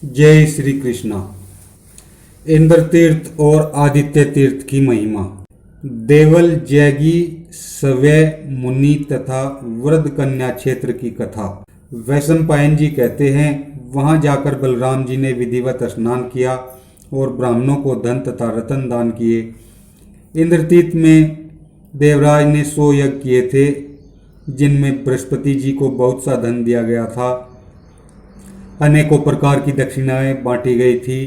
जय श्री कृष्णा। इंद्र तीर्थ और आदित्य तीर्थ की महिमा। देवल जैगी सवै मुनि तथा वृद्ध कन्या क्षेत्र की कथा। वैशंपायन जी कहते हैं, वहां जाकर बलराम जी ने विधिवत स्नान किया और ब्राह्मणों को धन तथा रतन दान किए। इंद्रतीर्थ में देवराज ने 100 यज्ञ किए थे, जिनमें बृहस्पति जी को बहुत सा धन दिया गया था। अनेकों प्रकार की दक्षिणाएं बांटी गई थी।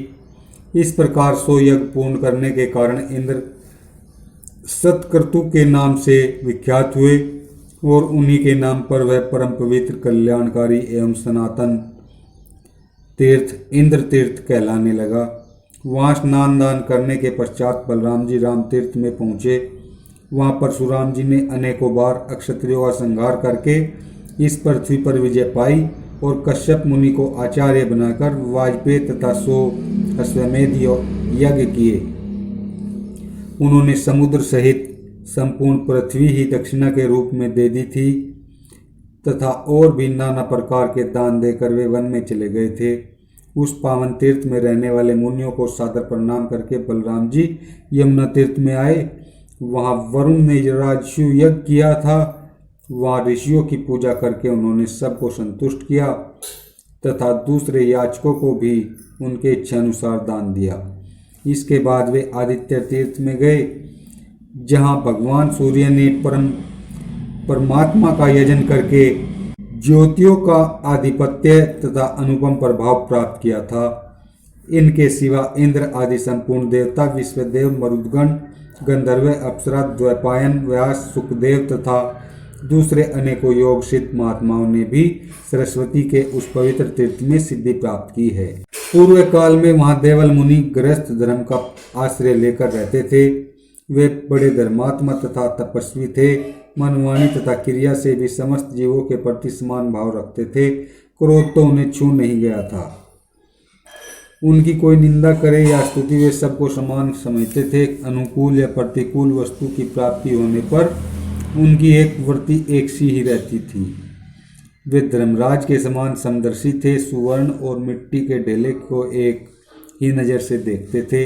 इस प्रकार 100 यज्ञ पूर्ण करने के कारण इंद्र सतक्रतु के नाम से विख्यात हुए और उन्हीं के नाम पर वह परम पवित्र, कल्याणकारी एवं सनातन तीर्थ इंद्र तीर्थ कहलाने लगा। वहाँ स्नान दान करने के पश्चात बलराम जी राम तीर्थ में पहुँचे। वहाँ परशुराम जी ने अनेकों बार अक्षत्रियों का संहार करके इस पृथ्वी पर विजय पाई और कश्यप मुनि को आचार्य बनाकर वाजपेय तथा 100 अश्वमेध यज्ञ किए। उन्होंने समुद्र सहित संपूर्ण पृथ्वी ही दक्षिणा के रूप में दे दी थी तथा और भी नाना प्रकार के दान देकर वे वन में चले गए थे। उस पावन तीर्थ में रहने वाले मुनियों को सादर प्रणाम करके बलराम जी यमुना तीर्थ में आए। वहाँ वरुण ने राजसूय यज्ञ किया था। वहाँ ऋषियों की पूजा करके उन्होंने सबको संतुष्ट किया तथा दूसरे याचकों को भी उनके इच्छानुसार दान दिया। इसके बाद वे आदित्य तीर्थ में गए, जहाँ भगवान सूर्य ने परमात्मा का यजन करके ज्योतियों का आधिपत्य तथा अनुपम प्रभाव प्राप्त किया था। इनके सिवा इंद्र आदि संपूर्ण देवता, विश्वदेव, मरुदगण, गंधर्व, अप्सरा, द्वैपायन, व्यास, सुखदेव तथा दूसरे अनेकों योग सिद्ध महात्माओं ने भी सरस्वती के उस पवित्र तीर्थ में सिद्धि प्राप्त की है। पूर्व काल में वहाँ देवल मुनि गृहस्थ धर्म का आश्रय लेकर रहते थे। वे बड़े धर्मात्मा तथा तपस्वी थे। मनवाणी तथा क्रिया से भी समस्त जीवों के प्रति समान भाव रखते थे। क्रोध तो उन्हें छू नहीं गया था। उनकी कोई निंदा करे या स्तुति वे सबको समान समझते थे। अनुकूल या प्रतिकूल वस्तु की प्राप्ति होने पर उनकी एक वृत्ति एक सी ही रहती थी। वे धर्मराज के समान समदर्शी थे। सुवर्ण और मिट्टी के ढेले को एक ही नज़र से देखते थे।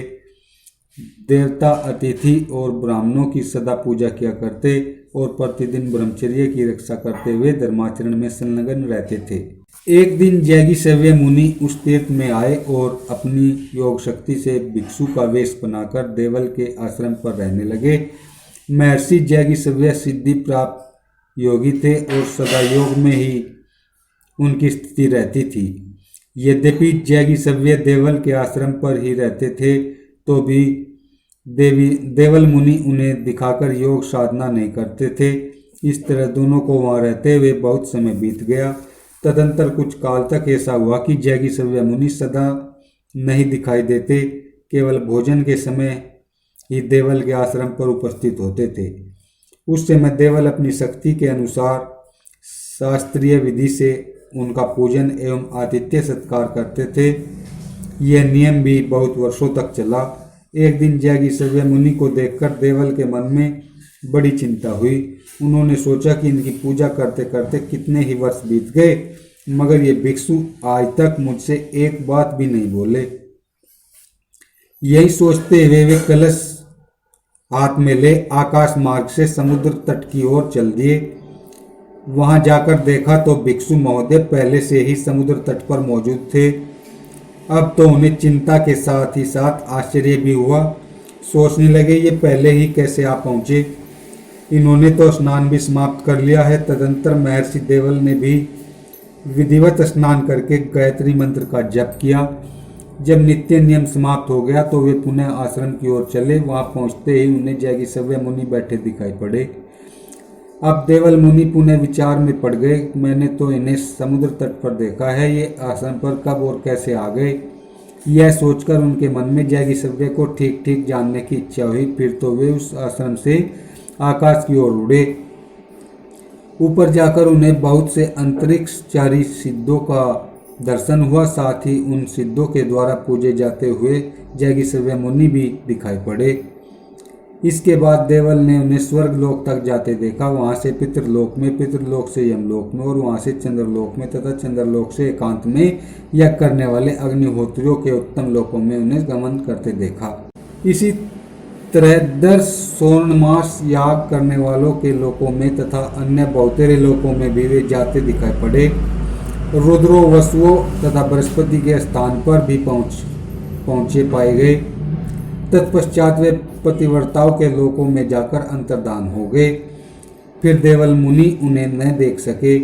देवता, अतिथि और ब्राह्मणों की सदा पूजा किया करते और प्रतिदिन ब्रह्मचर्य की रक्षा करते हुए धर्माचरण में संलग्न रहते थे। एक दिन जैगी सव्य मुनि उस तीर्थ में आए और अपनी योग शक्ति से भिक्षु का वेश बनाकर देवल के आश्रम पर रहने लगे। महर्षि जैगी सव्य सिद्धि प्राप्त योगी थे और सदा योग में ही उनकी स्थिति रहती थी। यद्यपि जैगी सव्य देवल के आश्रम पर ही रहते थे तो भी देवल मुनि उन्हें दिखाकर योग साधना नहीं करते थे। इस तरह दोनों को वहाँ रहते हुए बहुत समय बीत गया। तदंतर कुछ काल तक ऐसा हुआ कि जैगी सव्य मुनि सदा नहीं दिखाई देते, केवल भोजन के समय ही देवल के आश्रम पर उपस्थित होते थे। उस समय देवल अपनी शक्ति के अनुसार शास्त्रीय विधि से उनका पूजन एवं आतिथ्य सत्कार करते थे। यह नियम भी बहुत वर्षों तक चला। एक दिन जैगी सव्य मुनि को देखकर देवल के मन में बड़ी चिंता हुई। उन्होंने सोचा कि इनकी पूजा करते करते कितने ही वर्ष बीत गए, मगर ये भिक्षु आज तक मुझसे एक बात भी नहीं बोले। यही सोचते हुए वे कलश हाथ में ले आकाश मार्ग से समुद्र तट की ओर चल दिए। वहां जाकर देखा तो भिक्षु महोदय पहले से ही समुद्र तट पर मौजूद थे। अब तो उन्हें चिंता के साथ ही साथ आश्चर्य भी हुआ। सोचने लगे, ये पहले ही कैसे आ पहुंचे। इन्होंने तो स्नान भी समाप्त कर लिया है। तदंतर महर्षि देवल ने भी विधिवत स्नान करके गायत्री मंत्र का जप किया। जब नित्य नियम समाप्त हो गया तो वे पुनः आश्रम की ओर चले। वहां पहुंचते ही उन्हें जैगी सव्य मुनि बैठे दिखाई पड़े। अब देवल मुनि पुनः विचार में पड़ गए, मैंने तो इन्हें समुद्र तट पर देखा है, ये आश्रम पर कब और कैसे आ गए। यह सोचकर उनके मन में जैगी सव्य को ठीक ठीक जानने की इच्छा हुई। फिर तो वे उस आश्रम से आकाश की ओर उड़े। ऊपर जाकर उन्हें बहुत से अंतरिक्षचारी सिद्धों का दर्शन हुआ। साथ ही उन सिद्धों के द्वारा पूजे जाते हुए जैगी सव्य मुनि भी दिखाई पड़े। इसके बाद देवल ने उन्हें स्वर्ग लोक तक जाते देखा, वहां से पितृलोक में, पितृलोक से यमलोक में और वहां से चंद्रलोक में तथा चंद्रलोक से एकांत में यज्ञ करने वाले अग्निहोत्रियों के उत्तम लोकों में उन्हें गमन करते देखा। इसी तरह 10 सोर्णमास याग करने वालों के लोकों में तथा अन्य बहुतेरे लोकों में भी वे जाते दिखाई पड़े। रुद्रो, वसुओं तथा बृहस्पति के स्थान पर भी पहुंचे पाए गए। तत्पश्चात वे पतिव्रताओं के लोकों में जाकर अंतर्धान हो गए। फिर देवल मुनि उन्हें न देख सके।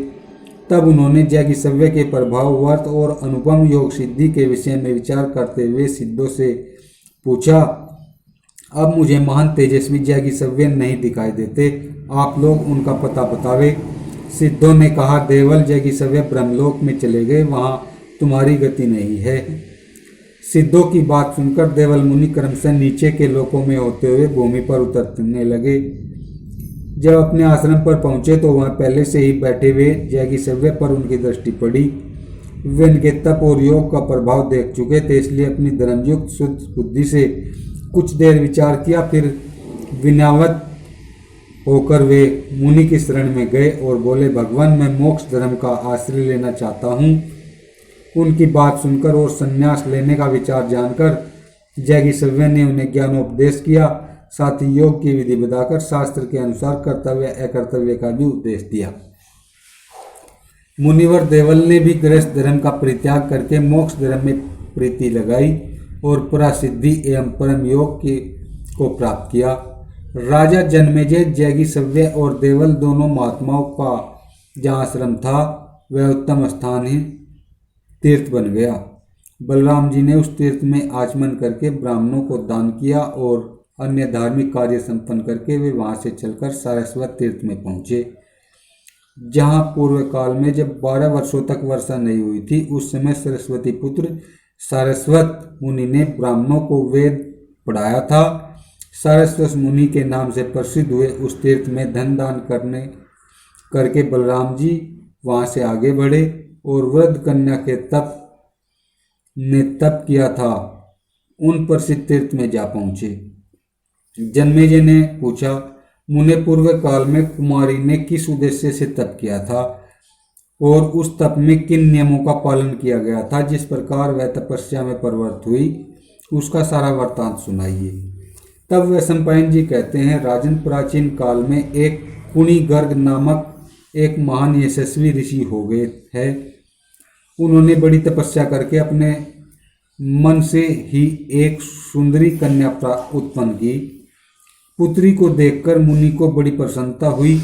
तब उन्होंने जैगिसव्य के प्रभाव, वर्त और अनुपम योग सिद्धि के विषय में विचार करते हुए सिद्धों से पूछा, अब मुझे महान तेजस्वी जैगिसव्य नहीं दिखाई देते, आप लोग उनका पता बतावे। सिद्धों ने कहा, देवल जैगिसव्य ब्रह्मलोक में चले गए, वहां तुम्हारी गति नहीं है। सिद्धों की बात सुनकर देवल मुनि क्रमशः नीचे के लोकों में होते हुए भूमि पर उतरने लगे। जब अपने आश्रम पर पहुंचे तो वहां पहले से ही बैठे हुए जैगिसव्य पर उनकी दृष्टि पड़ी। वे उनके तप और योग का प्रभाव देख चुके थे, इसलिए अपनी धर्मयुक्त शुद्ध बुद्धि से कुछ देर विचार किया। फिर विनयावत होकर वे मुनि की शरण में गए और बोले, भगवान, मैं मोक्ष धर्म का आश्रय लेना चाहता हूँ। उनकी बात सुनकर और संन्यास लेने का विचार जानकर जैगिसव्य ने उन्हें ज्ञानोपदेश किया, साथ ही योग की विधि बताकर शास्त्र के अनुसार कर्तव्य अकर्तव्य का भी उपदेश दिया। मुनिवर देवल ने भी गृहस्थ धर्म का परित्याग करके मोक्ष धर्म में प्रीति लगाई और परासिद्धि एवं परम योग को प्राप्त किया। राजा जन्मेजय, जैगिसव्य और देवल दोनों महात्माओं का जहाँ आश्रम था वह उत्तम स्थान ही तीर्थ बन गया। बलराम जी ने उस तीर्थ में आचमन करके ब्राह्मणों को दान किया और अन्य धार्मिक कार्य संपन्न करके वे वहां से चलकर सारस्वत तीर्थ में पहुंचे, जहां पूर्व काल में जब 12 वर्षों तक वर्षा नहीं हुई थी, उस समय सरस्वती पुत्र सारस्वत मुनि ने ब्राह्मणों को वेद पढ़ाया था। सारस्वत मुनि के नाम से प्रसिद्ध हुए उस तीर्थ में धन दान करके बलराम जी वहां से आगे बढ़े और वृद्ध कन्या के तप किया था उन प्रसिद्ध तीर्थ में जा पहुंचे। जन्मेजय ने पूछा, मुने, पूर्व काल में कुमारी ने किस उद्देश्य से तप किया था और उस तप में किन नियमों का पालन किया गया था, जिस प्रकार वह तपस्या में प्रवृत्त हुई, उसका सारा वृत्तांत सुनाइए। तब वैशंपायन जी कहते हैं, राजन, प्राचीन काल में एक कुणी गर्ग नामक एक महान यशस्वी ऋषि हो गए हैं। उन्होंने बड़ी तपस्या करके अपने मन से ही एक सुंदरी कन्या उत्पन्न की। पुत्री को देखकर मुनि को बड़ी प्रसन्नता हुई।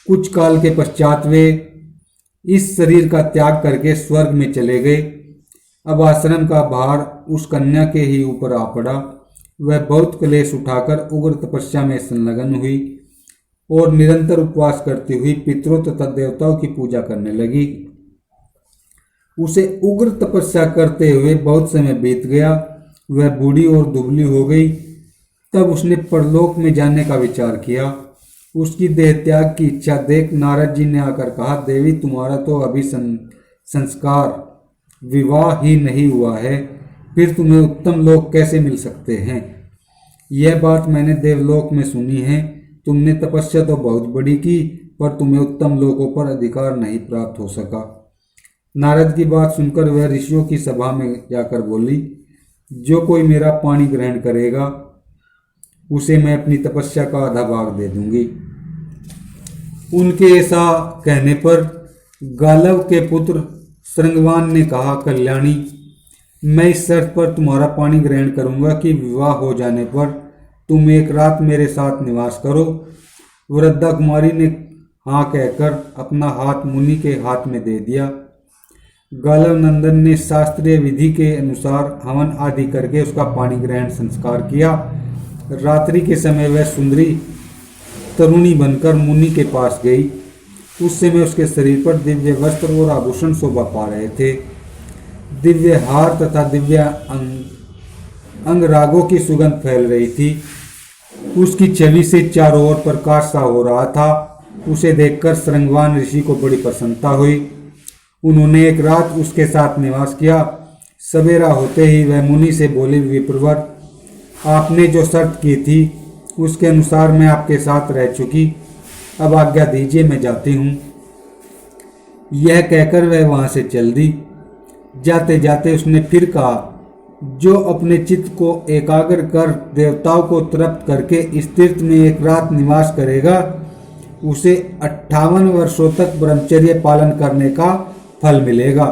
कुछ काल के पश्चात वे इस शरीर का त्याग करके स्वर्ग में चले गए। अब आश्रम का भार उस कन्या के ही ऊपर आ पड़ा। वह बहुत क्लेश उठाकर उग्र तपस्या में संलग्न हुई और निरंतर उपवास करती हुई पितरों तथा देवताओं की पूजा करने लगी। उसे उग्र तपस्या करते हुए बहुत समय बीत गया। वह बूढ़ी और दुबली हो गई। तब उसने परलोक में जाने का विचार किया। उसकी देह त्याग की इच्छा देख नारद जी ने आकर कहा, देवी, तुम्हारा तो अभी संस्कार विवाह ही नहीं हुआ है, फिर तुम्हें उत्तम लोक कैसे मिल सकते हैं? यह बात मैंने देवलोक में सुनी है। तुमने तपस्या तो बहुत बड़ी की, पर तुम्हें उत्तम लोकों पर अधिकार नहीं प्राप्त हो सका। नारद की बात सुनकर वह ऋषियों की सभा में जाकर बोली, जो कोई मेरा पानी ग्रहण करेगा उसे मैं अपनी तपस्या का आधा भाग दे दूंगी। उनके ऐसा कहने पर गालव के पुत्र श्रृंगवान ने कहा, कल्याणी, मैं इस शर्त पर तुम्हारा पानी ग्रहण करूंगा कि विवाह हो जाने पर तुम एक रात मेरे साथ निवास करो। वृद्धा कुमारी ने हाँ कहकर अपना हाथ मुनि के हाथ में दे दिया। गालव नंदन ने शास्त्रीय विधि के अनुसार हवन आदि करके उसका पानी ग्रहण संस्कार किया। रात्रि के समय वह सुंदरी तरुणी बनकर मुनि के पास गई। उस समय उसके शरीर पर दिव्य वस्त्र और आभूषण शोभा पा रहे थे। दिव्य हार तथा दिव्य अंगरागों की सुगंध फैल रही थी। उसकी छवि से चारों ओर प्रकाश सा हो रहा था। उसे देखकर श्रृंगवान ऋषि को बड़ी प्रसन्नता हुई। उन्होंने एक रात उसके साथ निवास किया। सवेरा होते ही वह मुनि से बोले, विप्रवर, आपने जो शर्त की थी उसके अनुसार मैं आपके साथ रह चुकी, अब आज्ञा दीजिए मैं जाती हूँ। यह कहकर वह वहां से चल दी। जाते जाते उसने फिर कहा, जो अपने चित्त को एकाग्र कर देवताओं को तृप्त करके इस तीर्थ में एक रात निवास करेगा, उसे 58 वर्षों तक ब्रह्मचर्य पालन करने का फल मिलेगा।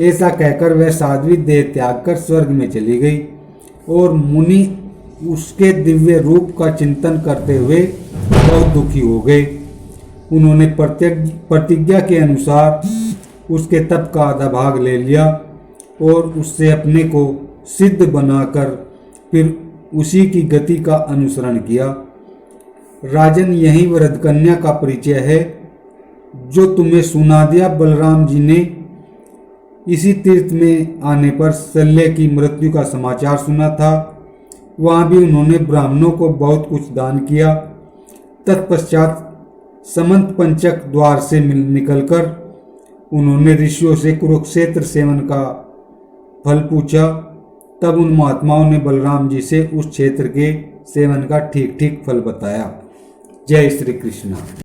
ऐसा कहकर वह साध्वी देह त्याग कर स्वर्ग में चली गई और मुनि उसके दिव्य रूप का चिंतन करते हुए बहुत दुखी हो गए। उन्होंने प्रतिज्ञा के अनुसार उसके तप का आधा भाग ले लिया और उससे अपने को सिद्ध बनाकर फिर उसी की गति का अनुसरण किया। राजन, यही वरदकन्या का परिचय है जो तुम्हें सुना दिया। बलराम जी ने इसी तीर्थ में आने पर शल्य की मृत्यु का समाचार सुना था। वहां भी उन्होंने ब्राह्मणों को बहुत कुछ दान किया। तत्पश्चात समंत पंचक द्वार से निकलकर उन्होंने ऋषियों से कुरुक्षेत्र सेवन का फल पूछा। तब उन महात्माओं ने बलराम जी से उस क्षेत्र के सेवन का ठीक ठीक फल बताया। जय श्री कृष्ण।